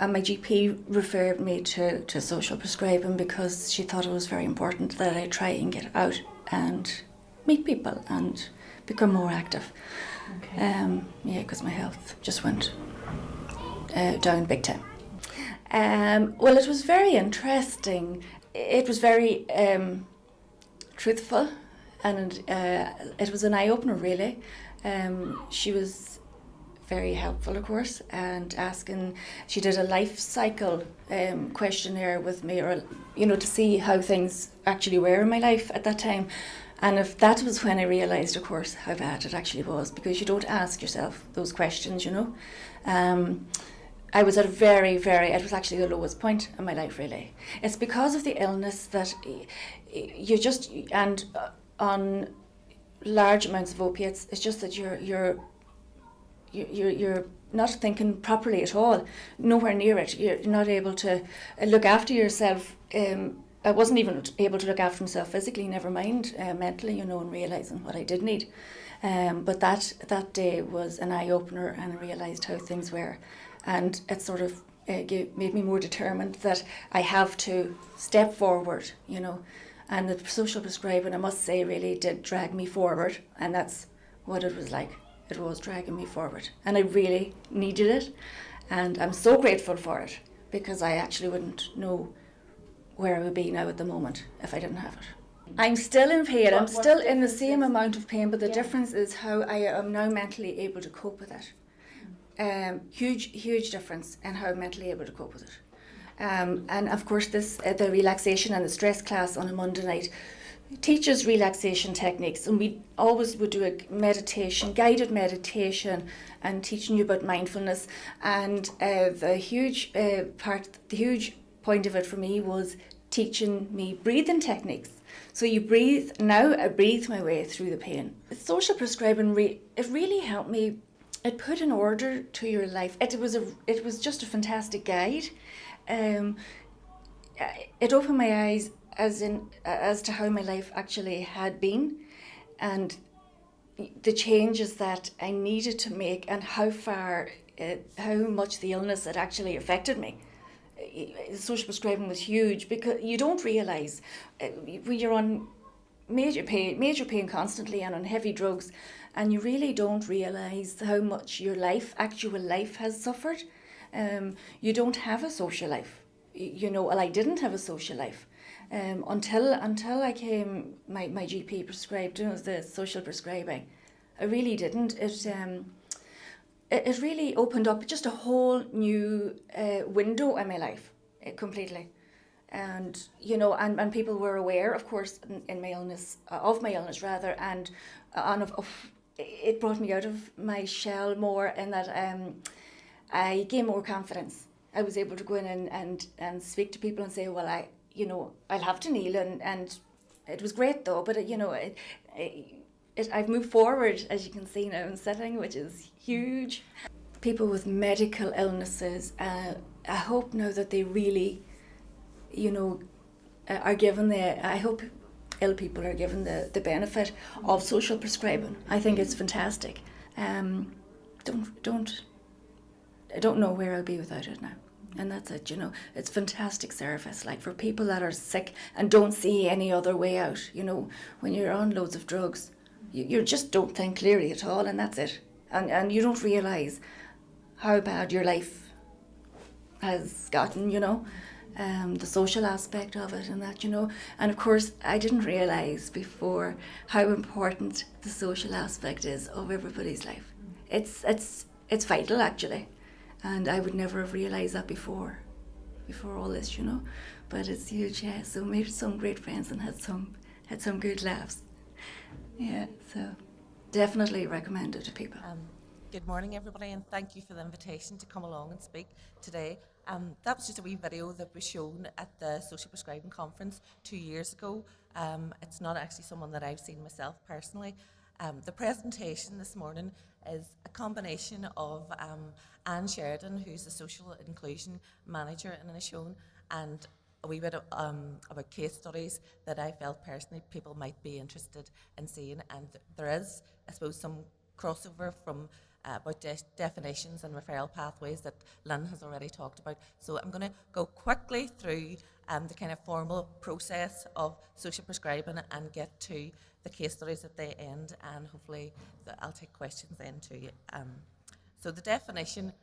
And my GP referred me to social prescribing because she thought it was very important that I try and get out and meet people and become more active. Okay. Because my health just went down big time. Well, it was very interesting. It was very truthful, and it was an eye-opener, really. She was very helpful, of course, and she did a life cycle questionnaire with me, or to see how things actually were in my life at that time. And if that was when I realised, of course, how bad it actually was, because you don't ask yourself those questions, I was at it was actually the lowest point in my life, really. It's because of the illness that on large amounts of opiates, it's just that you're not thinking properly at all, nowhere near it. You're not able to look after yourself. I wasn't even able to look after myself physically, never mind mentally, and realising what I did need. But that day was an eye-opener, and I realised how things were. And it sort of made me more determined that I have to step forward, And the social prescribing, I must say, really did drag me forward. And that's what it was like. It was dragging me forward. And I really needed it. And I'm so grateful for it, because I actually wouldn't know where I would be now at the moment if I didn't have it. I'm still in pain. I'm still in the same amount of pain, but the difference is how I am now mentally able to cope with it. Huge difference in how I'm mentally able to cope with it. And of course, the relaxation and the stress class on a Monday night teaches relaxation techniques, and we always would do a guided meditation, and teaching you about mindfulness. And the huge point of it for me was teaching me breathing techniques. So you breathe. Now I breathe my way through the pain. Social prescribing, it really helped me. It put an order to your life. It was just a fantastic guide. It opened my eyes as to how my life actually had been, and the changes that I needed to make, and how much the illness had actually affected me. Social prescribing was huge, because you don't realise when you're on major pain constantly and on heavy drugs, and you really don't realise how much your actual life has suffered. You don't have a social life. Well, I didn't have a social life until I came. My GP prescribed the social prescribing. I really didn't. It really opened up just a whole new window in my life, completely. And and people were aware, of course, of my illness rather, and it brought me out of my shell more, in that I gained more confidence. I was able to go in and speak to people and say, well, I'll have to kneel, and it was great though, but I've moved forward, as you can see now, in sitting, which is huge. People with medical illnesses, I hope now that they really, are given I hope ill people are given the benefit of social prescribing. I think it's fantastic. I don't know where I'll be without it now. And that's it, It's fantastic service, like for people that are sick and don't see any other way out, when you're on loads of drugs. You just don't think clearly at all, and that's it. And you don't realise how bad your life has gotten, the social aspect of it and that, And of course, I didn't realise before how important the social aspect is of everybody's life. It's vital, actually. And I would never have realised that before all this, But it's huge, yeah. So made some great friends and had some good laughs. Yeah, so definitely recommend it to people. Good morning, everybody, and thank you for the invitation to come along and speak today. That was just a wee video that was shown at the Social Prescribing Conference 2 years ago. It's not actually someone that I've seen myself personally. The presentation this morning is a combination of Anne Sheridan, who's the Social Inclusion Manager in Inishowen, and a wee bit about case studies that I felt personally people might be interested in seeing. And there is, I suppose, some crossover from about definitions and referral pathways that Lynn has already talked about. So I'm going to go quickly through the kind of formal process of social prescribing and get to the case studies at the end, and hopefully I'll take questions then too. So the definition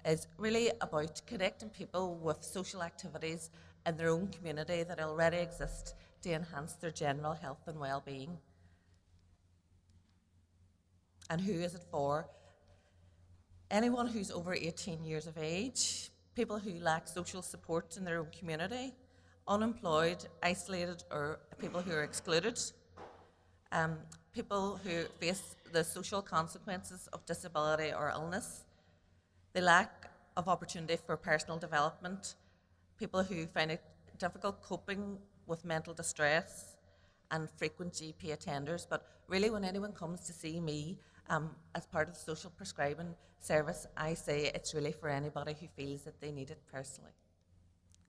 is really about connecting people with social activities in their own community that already exist to enhance their general health and well-being. And who is it for? Anyone who's over 18 years of age, people who lack social support in their own community, unemployed, isolated, or people who are excluded, people who face the social consequences of disability or illness, the lack of opportunity for personal development, people who find it difficult coping with mental distress, and frequent GP attenders. But really, when anyone comes to see me as part of the social prescribing service, I say it's really for anybody who feels that they need it personally.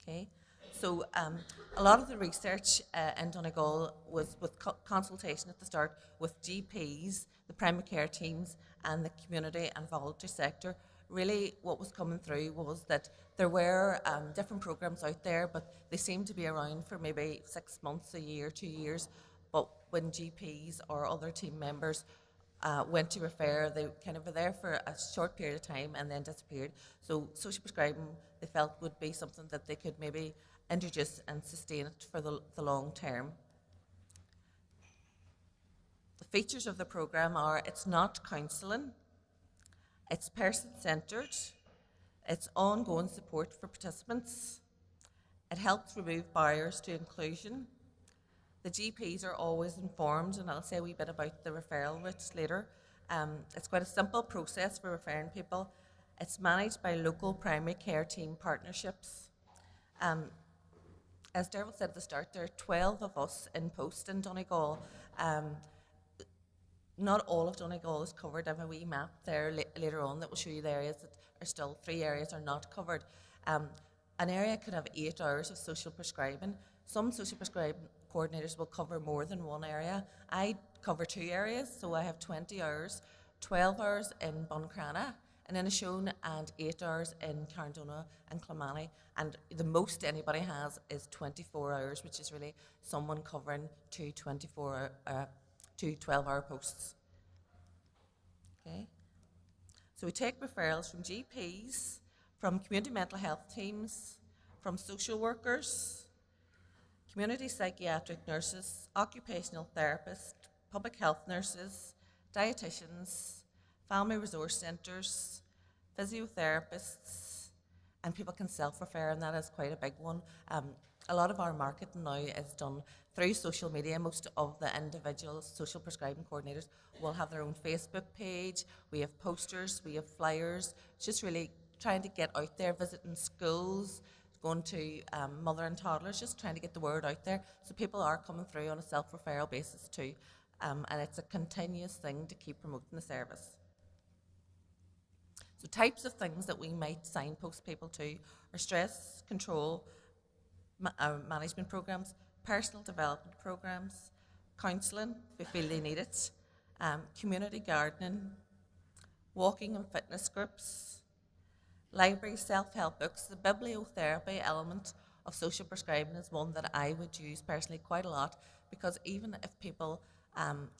Okay, so a lot of the research in Donegal was with consultation at the start with GPs, the primary care teams, and the community and voluntary sector. Really, what was coming through was that there were different programs out there, but they seemed to be around for maybe 6 months, a year, 2 years. But when GPs or other team members went to refer, they kind of were there for a short period of time and then disappeared. So social prescribing, they felt, would be something that they could maybe introduce and sustain it for the long term. The features of the program are: it's not counselling, it's person-centred, it's ongoing support for participants, it helps remove barriers to inclusion. The GPs are always informed, and I'll say a wee bit about the referral routes later. It's quite a simple process for referring people. It's managed by local primary care team partnerships. As Derval said at the start, there are 12 of us in post in Donegal. Not all of Donegal is covered. I have a wee map there later on that will show you the areas that are still, 3 areas are not covered. An area could have 8 hours of social prescribing. Some social prescribing coordinators will cover more than one area. I cover 2 areas, so I have 20 hours, 12 hours in Buncrana and Inishowen, and 8 hours in Carndona and Clonmany. And the most anybody has is 24 hours, which is really someone covering 2 12-hour posts. Okay. So we take referrals from GPs, from community mental health teams, from social workers, community psychiatric nurses, occupational therapists, public health nurses, dietitians, family resource centres, physiotherapists, and people can self-refer, and that is quite a big one. A lot of our marketing now is done through social media. Most of the individual social prescribing coordinators will have their own Facebook page. We have posters, we have flyers. It's just really trying to get out there, visiting schools, going to mother and toddlers, just trying to get the word out there. So people are coming through on a self-referral basis too. And it's a continuous thing to keep promoting the service. So types of things that we might signpost people to are stress control management programs, personal development programs, counselling if we feel they need it, community gardening, walking and fitness groups, library self-help books. The bibliotherapy element of social prescribing is one that I would use personally quite a lot, because even if people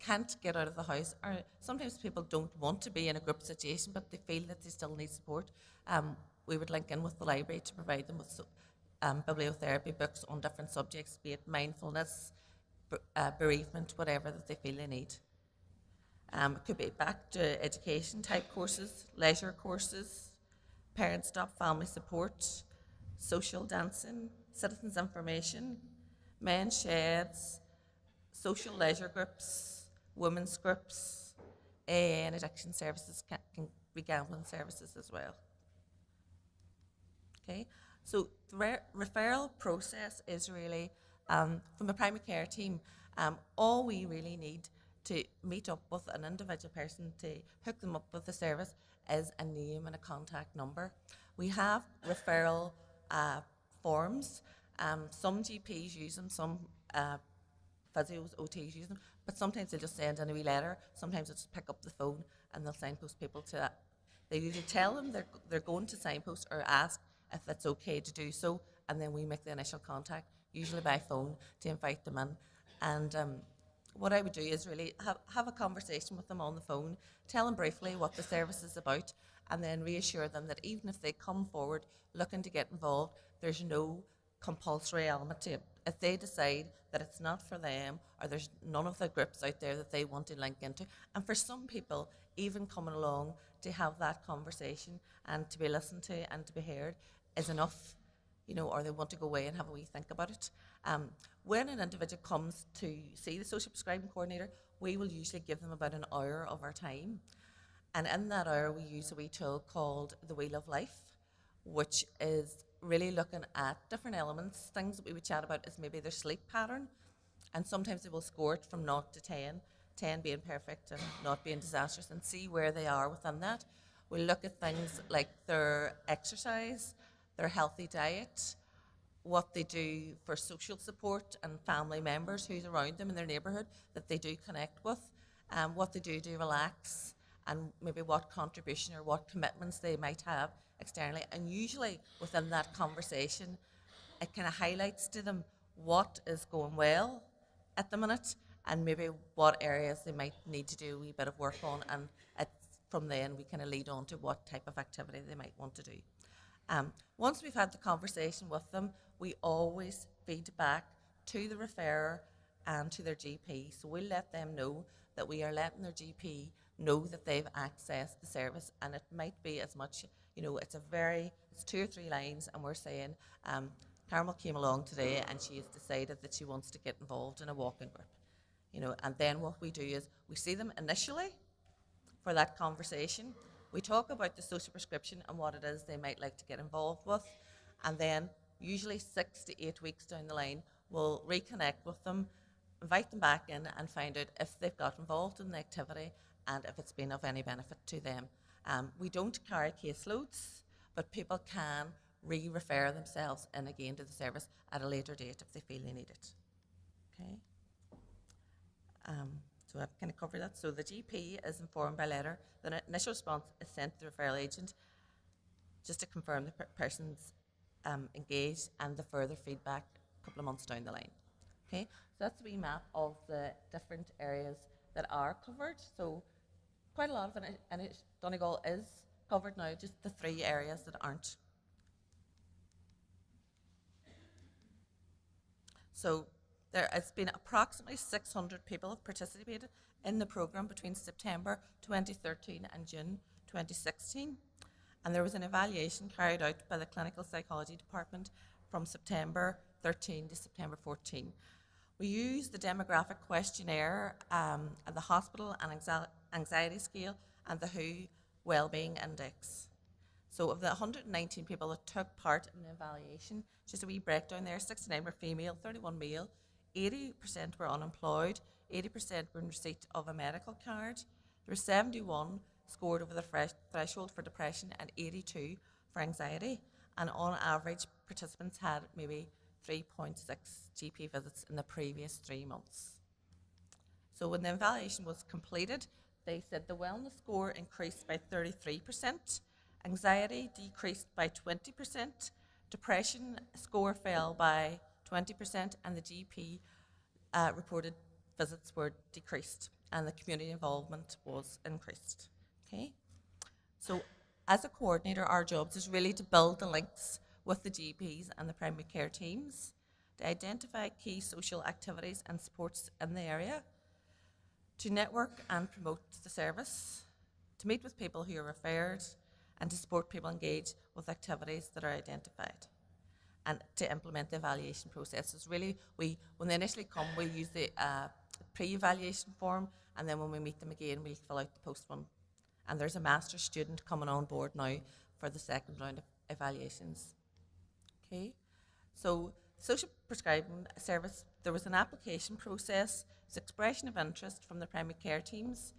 can't get out of the house, or sometimes people don't want to be in a group situation but they feel that they still need support, we would link in with the library to provide them with bibliotherapy books on different subjects, be it mindfulness, bereavement, whatever that they feel they need. It could be back to education type courses, leisure courses, parent stop family support, social dancing, citizens information, men's sheds, social leisure groups, women's groups, and addiction services, can be gambling services as well. Okay, so the referral process is really, from the primary care team, all we really need to meet up with an individual person to hook them up with the service is a name and a contact number. We have referral forms. Some GPs use them, some physios, OTs use them, But sometimes they'll just send in a wee letter. Sometimes they'll just pick up the phone and they'll signpost people to that. They usually tell them they're going to signpost or ask if it's okay to do so, and then we make the initial contact, usually by phone, to invite them in. And what I would do is really have a conversation with them on the phone, tell them briefly what the service is about, and then reassure them that even if they come forward looking to get involved, there's no compulsory element to it. If they decide that it's not for them, or there's none of the groups out there that they want to link into, and for some people, even coming along to have that conversation and to be listened to and to be heard is enough, or they want to go away and have a wee think about it. When an individual comes to see the social prescribing coordinator, we will usually give them about an hour of our time. And in that hour, we use a wee tool called the Wheel of Life, which is really looking at different elements. Things that we would chat about is maybe their sleep pattern, and sometimes they will score it from 0 to 10, 10 being perfect and not being disastrous, and see where they are within that. We'll look at things like their exercise, their healthy diet, what they do for social support and family members who's around them in their neighbourhood that they do connect with, what they do to relax, and maybe what contribution or what commitments they might have externally. And usually within that conversation, it kind of highlights to them what is going well at the minute and maybe what areas they might need to do a wee bit of work on. And from then we kind of lead on to what type of activity they might want to do. Once we've had the conversation with them, we always feed back to the referrer and to their GP. So we'll let them know that we are letting their GP know that they've accessed the service, and it might be as much, it's 2 or 3 lines, and we're saying, Carmel came along today and she has decided that she wants to get involved in a walking group. And then what we do is we see them initially for that conversation. We talk about the social prescription and what it is they might like to get involved with, and then usually 6 to 8 weeks down the line, we'll reconnect with them, invite them back in and find out if they've got involved in the activity and if it's been of any benefit to them. We don't carry caseloads, but people can re-refer themselves in again to the service at a later date if they feel they need it. Okay. So I've kind of covered that. So the GP is informed by letter. The initial response is sent to the referral agent just to confirm the person's engaged, and the further feedback a couple of months down the line. Okay, so that's a wee map of the different areas that are covered. So quite a lot of it, and Donegal is covered now, just the 3 areas that aren't. So there has been approximately 600 people have participated in the programme between September 2013 and June 2016. And there was an evaluation carried out by the Clinical Psychology Department from September 13 to September 14. We used the demographic questionnaire, the hospital and anxiety scale, and the WHO Wellbeing Index. So of the 119 people that took part in the evaluation, just a wee breakdown there, 69 were female, 31 male, 80% were unemployed, 80% were in receipt of a medical card. There were 71 scored over the threshold for depression and 82 for anxiety. And on average, participants had maybe 3.6 GP visits in the previous 3 months. So when the evaluation was completed, they said the wellness score increased by 33%, anxiety decreased by 20%, depression score fell by 20%, and the GP reported visits were decreased, and the community involvement was increased. Okay, so as a coordinator, our job is really to build the links with the GPs and the primary care teams, to identify key social activities and supports in the area, to network and promote the service, to meet with people who are referred, and to support people engaged with activities that are identified, and to implement the evaluation processes. Really, when they initially come, we'll use the pre-evaluation form, and then when we meet them again, we'll fill out the post one. And there's a master's student coming on board now for the second round of evaluations. Okay, so social prescribing service, there was an application process, there's expression of interest from the primary care teams,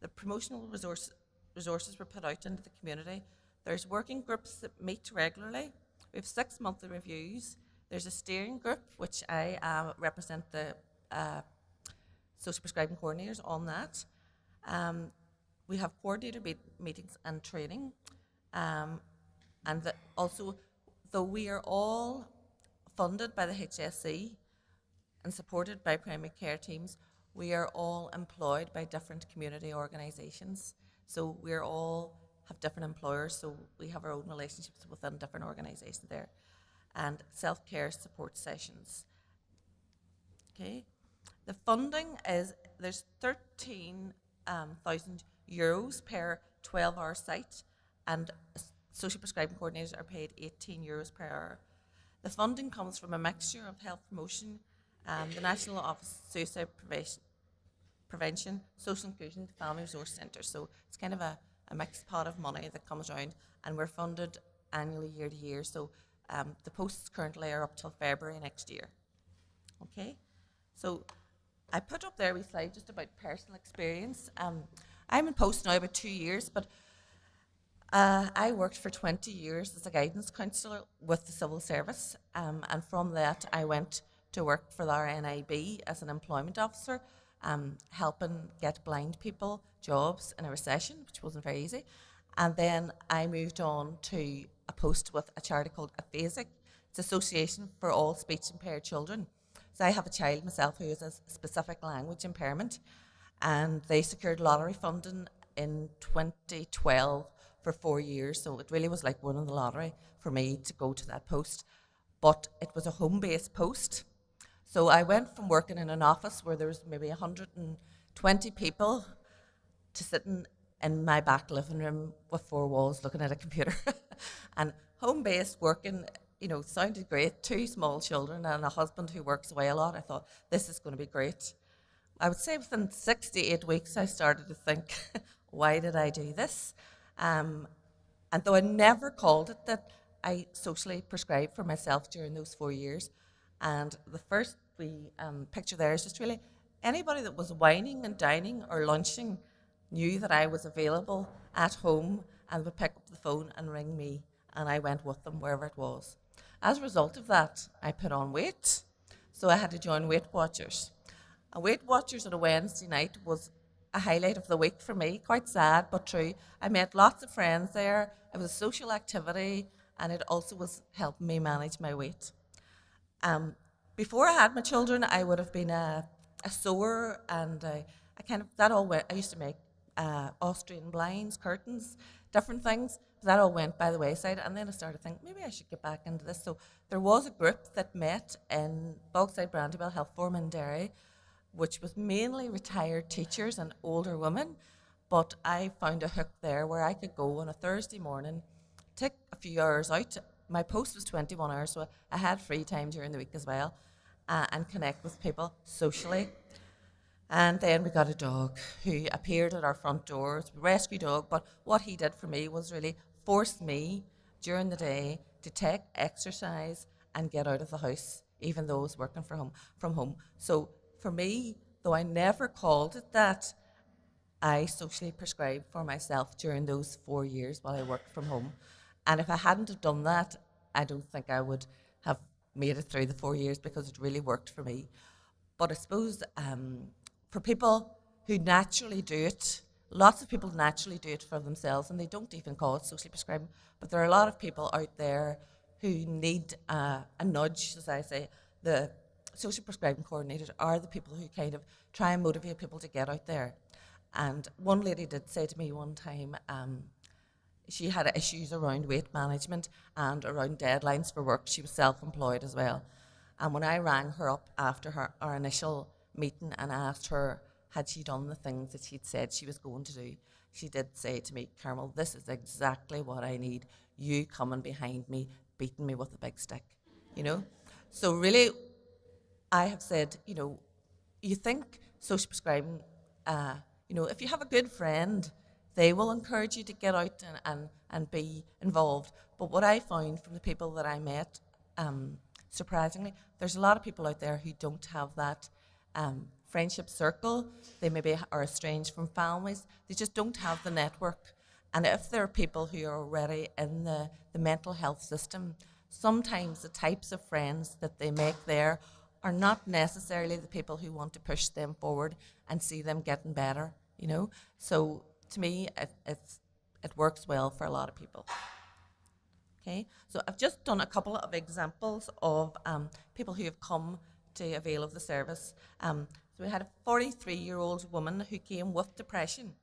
the promotional resources were put out into the community, there's working groups that meet regularly, we have 6 monthly reviews, there's a steering group, which I represent the social prescribing coordinators on that. We have coordinator meetings and training. And that also, though we are all funded by the HSE and supported by primary care teams, we are all employed by different community organisations. So we're all have different employers, so we have our own relationships within different organisations there. And self-care support sessions. Okay, the funding is, there's 13,000 euros per 12-hour site, and social prescribing coordinators are paid €18 per hour. The funding comes from a mixture of health promotion, the National Office of Suicide Prevention, Social Inclusion, Family Resource Centre. So it's kind of a mixed pot of money that comes around, and we're funded annually, year to year. So the posts currently are up till February next year. Okay, so I put up there a wee slide just about personal experience. I'm in post now about 2 years, but I worked for 20 years as a guidance counsellor with the civil service, and from that I went to work for the RNIB as an employment officer, helping get blind people jobs in a recession, which wasn't very easy. And then I moved on to a post with a charity called Aphasic. It's Association for All Speech Impaired Children. So I have a child myself who has a specific language impairment, and they secured lottery funding in 2012 for 4 years. So it really was like winning the lottery for me to go to that post. But it was a home-based post. So I went from working in an office where there was maybe 120 people to sitting in my back living room with 4 walls looking at a computer. And home-based working, you know, sounded great. 2 small children and a husband who works away a lot. I thought, this is going to be great. I would say within 6 to 8 weeks, I started to think, why did I do this? And though I never called it that, I socially prescribed for myself during those 4 years. And the first picture there is just really anybody that was wining and dining or lunching knew that I was available at home and would pick up the phone and ring me, and I went with them wherever it was. As a result of that, I put on weight, so I had to join Weight Watchers. And Weight Watchers on a Wednesday night was a highlight of the week for me, quite sad but true. I met lots of friends there, it was a social activity, and it also was helping me manage my weight. Before I had my children, I would have been a sewer, and I used to make Austrian blinds, curtains, different things. That all went by the wayside, and then I started thinking, maybe I should get back into this. So there was a group that met in Bogside Brandywell Health Forum in Derry, which was mainly retired teachers and older women, but I found a hook there where I could go on a Thursday morning, take a few hours out. My post was 21 hours, so I had free time during the week as well, and connect with people socially. And then we got a dog who appeared at our front door. It's a rescue dog, but what he did for me was really force me during the day to take exercise and get out of the house, even though I was working from home. So for me, though I never called it that, I socially prescribed for myself during those 4 years while I worked from home. And if I hadn't have done that, I don't think I would have made it through the 4 years, because it really worked for me. But I suppose for people who naturally do it, lots of people naturally do it for themselves, and they don't even call it socially prescribing, but there are a lot of people out there who need a nudge, as I say. The social prescribing coordinators are the people who kind of try and motivate people to get out there. And one lady did say to me one time, she had issues around weight management and around deadlines for work. She was self-employed as well. And when I rang her up after our initial meeting and asked her, had she done the things that she'd said she was going to do, she did say to me, Carmel, this is exactly what I need. You coming behind me, beating me with a big stick, you know? So really, I have said, you know, you think social prescribing, you know, if you have a good friend, they will encourage you to get out and be involved. But what I found from the people that I met, surprisingly, there's a lot of people out there who don't have that friendship circle. They maybe are estranged from families. They just don't have the network. And if there are people who are already in the mental health system, sometimes the types of friends that they make there are not necessarily the people who want to push them forward and see them getting better, you know. So to me, it works well for a lot of people. Okay, so I've just done a couple of examples of people who have come to avail of the service. So we had a 43-year-old woman who came with depression.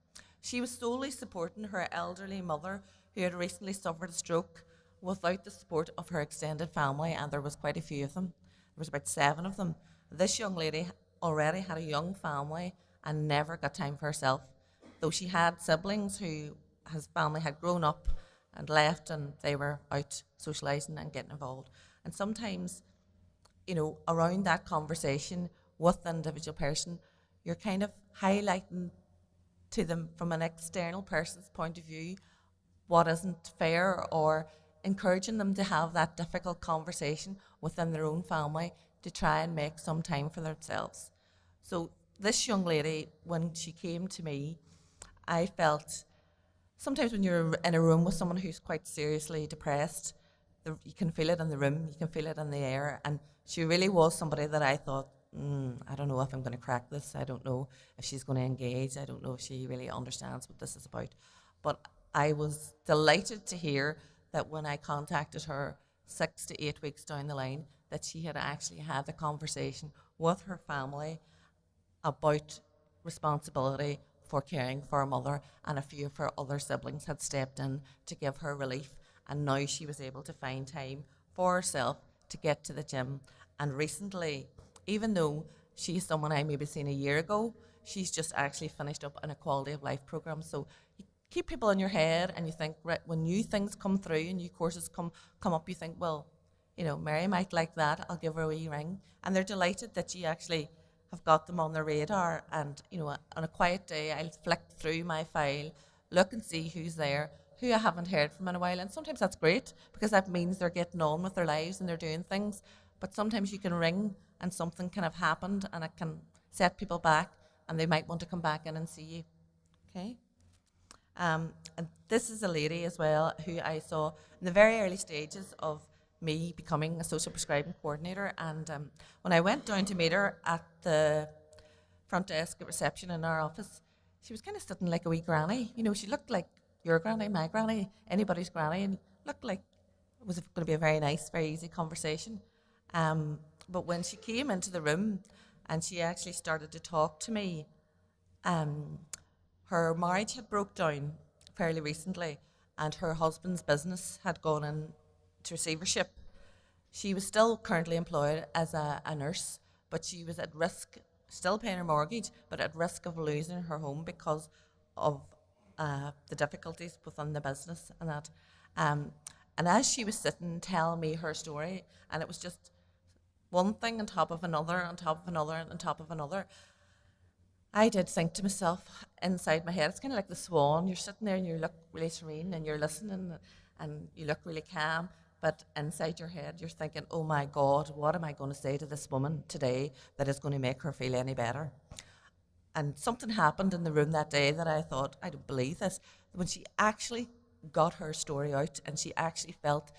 She was solely supporting her elderly mother who had recently suffered a stroke without the support of her extended family, and there was quite a few of them. There was about 7 of them. This young lady already had a young family and never got time for herself, though she had siblings who his family had grown up and left, and they were out socialising and getting involved. And sometimes, you know, around that conversation with the individual person, you're kind of highlighting to them from an external person's point of view what isn't fair, or encouraging them to have that difficult conversation within their own family to try and make some time for themselves. So this young lady, when she came to me, I felt sometimes when you're in a room with someone who's quite seriously depressed, you can feel it in the room, you can feel it in the air, and she really was somebody that I thought, I don't know if I'm going to crack this, I don't know if she's going to engage, I don't know if she really understands what this is about. But I was delighted to hear that when I contacted her 6 to 8 weeks down the line, that she had actually had a conversation with her family about responsibility for caring for her mother, and a few of her other siblings had stepped in to give her relief, and now she was able to find time for herself to get to the gym. And recently, even though she's someone I maybe seen a year ago, she's just actually finished up an a quality of life program. So you keep people in your head, and you think, right, when new things come through and new courses come up, you think, well, you know, Mary might like that, I'll give her a wee ring. And they're delighted that you actually have got them on their radar. And, you know, on a quiet day, I'll flick through my file, look and see who's there, who I haven't heard from in a while. And sometimes that's great, because that means they're getting on with their lives and they're doing things. But sometimes you can ring and something can have happened and it can set people back, and they might want to come back in and see you. Okay? And this is a lady as well who I saw in the very early stages of me becoming a social prescribing coordinator. And when I went down to meet her at the front desk at reception in our office, she was kind of sitting like a wee granny. You know, she looked like your granny, my granny, anybody's granny, and looked like it was going to be a very nice, very easy conversation. But when she came into the room and she actually started to talk to me, her marriage had broke down fairly recently, and her husband's business had gone into receivership. She was still currently employed as a nurse, but she was at risk, still paying her mortgage, but at risk of losing her home because of the difficulties within the business and that. And as she was sitting telling me her story, and it was just one thing on top of another, on top of another, on top of another, I did think to myself inside my head, it's kind of like the swan. You're sitting there and you look really serene and you're listening and you look really calm, but inside your head you're thinking, oh my God, what am I going to say to this woman today that is going to make her feel any better? And something happened in the room that day that I thought, I don't believe this. When she actually got her story out and she actually felt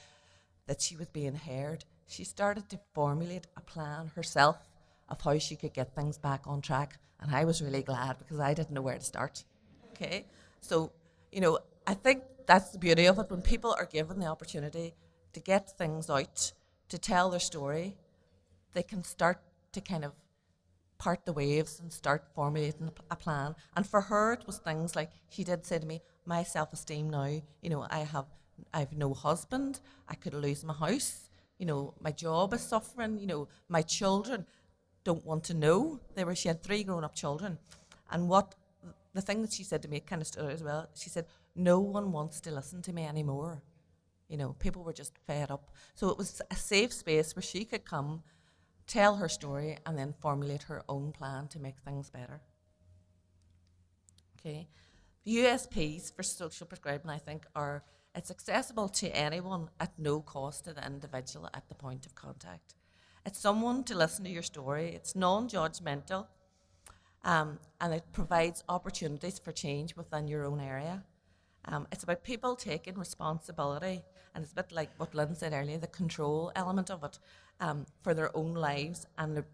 that she was being heard, she started to formulate a plan herself of how she could get things back on track. And I was really glad, because I didn't know where to start. Okay? So, you know, I think that's the beauty of it. When people are given the opportunity to get things out, to tell their story, they can start to kind of part the waves and start formulating a plan. And for her, it was things like, she did say to me, my self-esteem now, you know, I've no husband, I could lose my house, you know, my job is suffering, you know, my children don't want to know. She had 3 grown-up children. And the thing that she said to me kind of stood out as well, she said, no one wants to listen to me anymore. You know, people were just fed up. So it was a safe space where she could come, tell her story, and then formulate her own plan to make things better. Okay. The USPs for social prescribing, I think, are it's accessible to anyone at no cost to the individual at the point of contact. It's someone to listen to your story. It's non-judgmental, and it provides opportunities for change within your own area. It's about people taking responsibility, and it's a bit like what Lynn said earlier, the control element of it, for their own lives,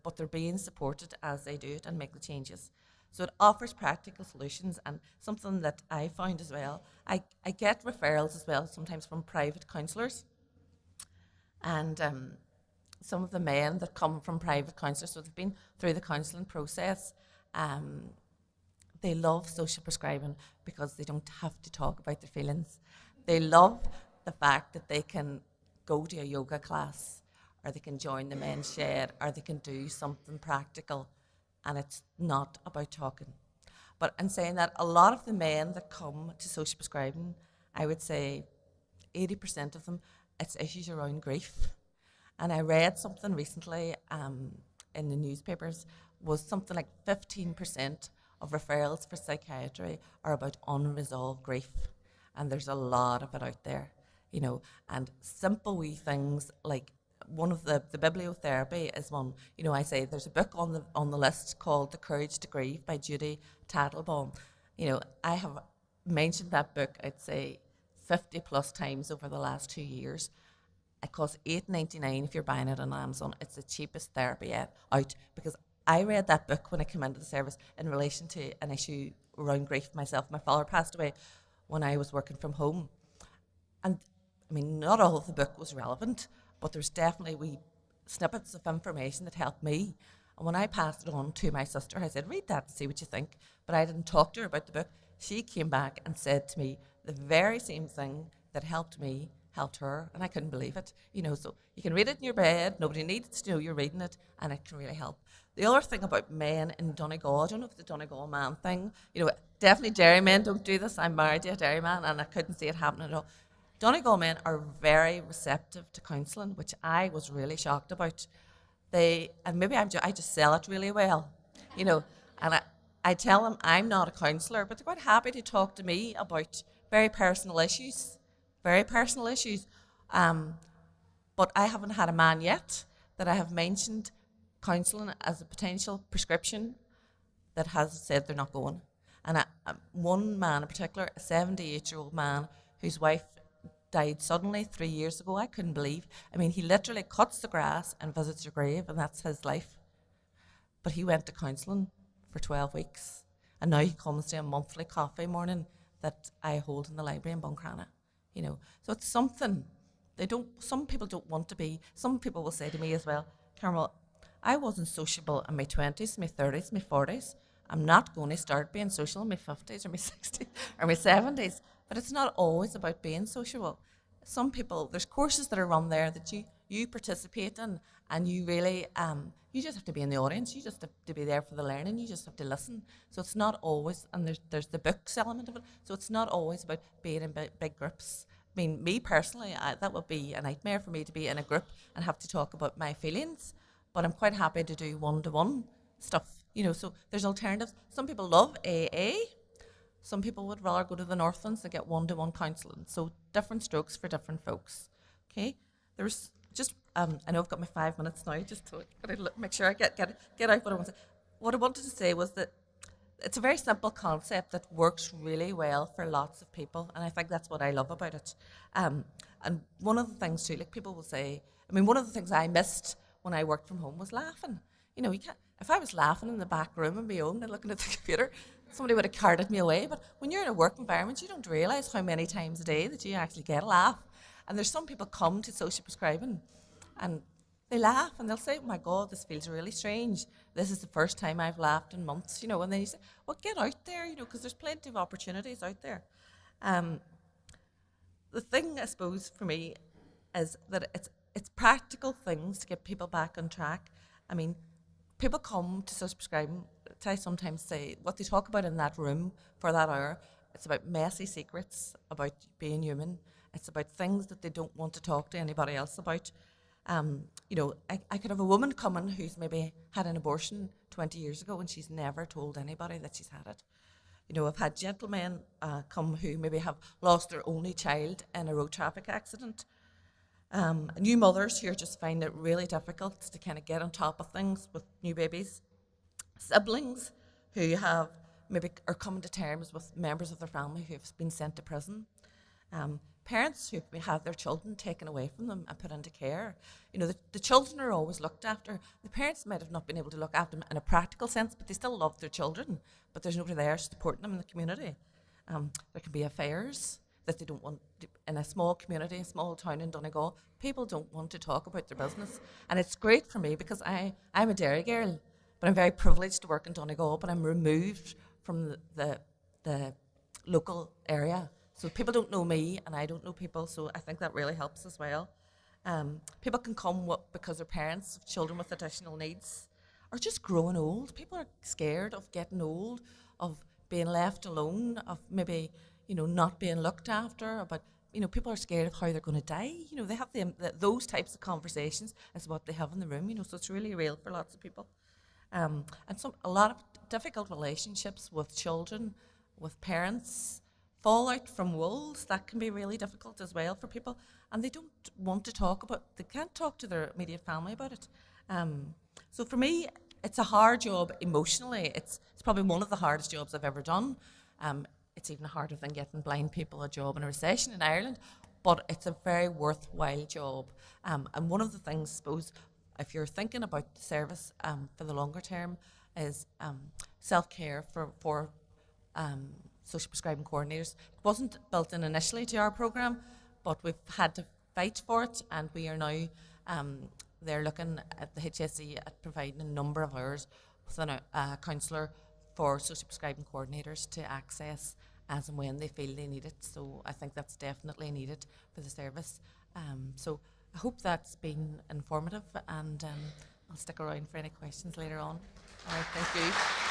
but they're being supported as they do it and make the changes. So it offers practical solutions, and something that I found as well, I get referrals as well sometimes from private counsellors, and some of the men that come from private counsellors, so they've been through the counselling process, um, they love social prescribing because they don't have to talk about their feelings. They love the fact that they can go to a yoga class, or they can join the men's shed, or they can do something practical, and it's not about talking. But in saying that, a lot of the men that come to social prescribing, I would say 80% of them, it's issues around grief. And I read something recently in the newspapers, was something like 15% of referrals for psychiatry are about unresolved grief. And there's a lot of it out there, you know, and simple wee things like one of the bibliotherapy is one, you know, I say there's a book on the list called The Courage to Grieve by Judy Tattlebaum. You know, I have mentioned that book, I'd say 50 plus times over the last 2 years. It costs $8.99 if you're buying it on Amazon. It's the cheapest therapy out, because I read that book when I came into the service in relation to an issue around grief myself. My father passed away when I was working from home. And I mean, not all of the book was relevant, but there's definitely wee snippets of information that helped me. And when I passed it on to my sister, I said, read that and see what you think. But I didn't talk to her about the book. She came back and said to me the very same thing that helped me helped her, and I couldn't believe it. You know, so you can read it in your bed, nobody needs to know you're reading it, and it can really help. The other thing about men in Donegal, I don't know if the Donegal man thing, you know, definitely dairy men don't do this. I'm married to a dairy man, and I couldn't see it happening at all. Donegal men are very receptive to counselling, which I was really shocked about. And maybe I just sell it really well, you know, and I tell them I'm not a counsellor, but they're quite happy to talk to me about very personal issues. Very personal issues. But I haven't had a man yet that I have mentioned counselling as a potential prescription that has said they're not going. And one man in particular, a 78-year-old man whose wife died suddenly 3 years ago, I couldn't believe. I mean, he literally cuts the grass and visits her grave, and that's his life. But he went to counselling for 12 weeks. And now he comes to a monthly coffee morning that I hold in the library in Buncrana. You know, so it's something some people don't want to be. Some people will say to me as well, Carmel, I wasn't sociable in my 20s, my 30s, my 40s. I'm not going to start being social in my 50s or my 60s or my 70s. But it's not always about being sociable. Some people, there's courses that are run there that you participate in, and you really, you just have to be in the audience. You just have to be there for the learning. You just have to listen. So it's not always, and there's the books element of it. So it's not always about being in big groups. I mean, me personally, that would be a nightmare for me to be in a group and have to talk about my feelings. But I'm quite happy to do one-to-one stuff. You know, so there's alternatives. Some people love AA. Some people would rather go to the Northlands and get one-to-one counselling. So different strokes for different folks. Okay, there's just I know I've got my 5 minutes now, just to make sure I get out what I want to say. What I wanted to say was that it's a very simple concept that works really well for lots of people, and I think that's what I love about it. And one of the things too, like people will say, I mean, one of the things I missed when I worked from home was laughing. You know, you can't. If I was laughing in the back room on my own and looking at the computer, somebody would have carted me away. But when you're in a work environment, you don't realise how many times a day that you actually get a laugh. And there's some people come to social prescribing and they laugh and they'll say, oh my God, this feels really strange. This is the first time I've laughed in months, you know. And then you say, well, get out there, you know, because there's plenty of opportunities out there. The thing, I suppose, for me is that it's practical things to get people back on track. I mean, people come to social prescribing, I sometimes say, what they talk about in that room for that hour, it's about messy secrets, about being human. It's about things that they don't want to talk to anybody else about. You know, I could have a woman coming who's maybe had an abortion 20 years ago and she's never told anybody that she's had it. You know, I've had gentlemen come who maybe have lost their only child in a road traffic accident. New mothers who just find it really difficult to kind of get on top of things with new babies. Siblings who have maybe are coming to terms with members of their family who have been sent to prison. Parents who have their children taken away from them and put into care. You know, the children are always looked after. The parents might have not been able to look after them in a practical sense, but they still love their children. But there's nobody there supporting them in the community. There can be affairs that they don't want to, in a small community, a small town in Donegal. People don't want to talk about their business. And it's great for me because I'm a dairy girl, but I'm very privileged to work in Donegal, but I'm removed from the local area. So people don't know me and I don't know people, so I think that really helps as well. People can come because their parents have children with additional needs or just growing old. People are scared of getting old, of being left alone, of maybe, not being looked after, but, people are scared of how they're going to die. They have those types of conversations is what they have in the room, so it's really real for lots of people. And a lot of difficult relationships with children, with parents, fallout from wolves, that can be really difficult as well for people. And they don't want to talk about, they can't talk to their immediate family about it. So for me, it's a hard job emotionally. It's probably one of the hardest jobs I've ever done. It's even harder than getting blind people a job in a recession in Ireland, but it's a very worthwhile job. And one of the things, I suppose, if you're thinking about the service for the longer term, is self-care for social prescribing coordinators. It wasn't built in initially to our programme, but we've had to fight for it, and we are now, they're looking at the HSE at providing a number of hours with a counsellor for social prescribing coordinators to access as and when they feel they need it. So I think that's definitely needed for the service. So I hope that's been informative, and I'll stick around for any questions later on. All right, thank you.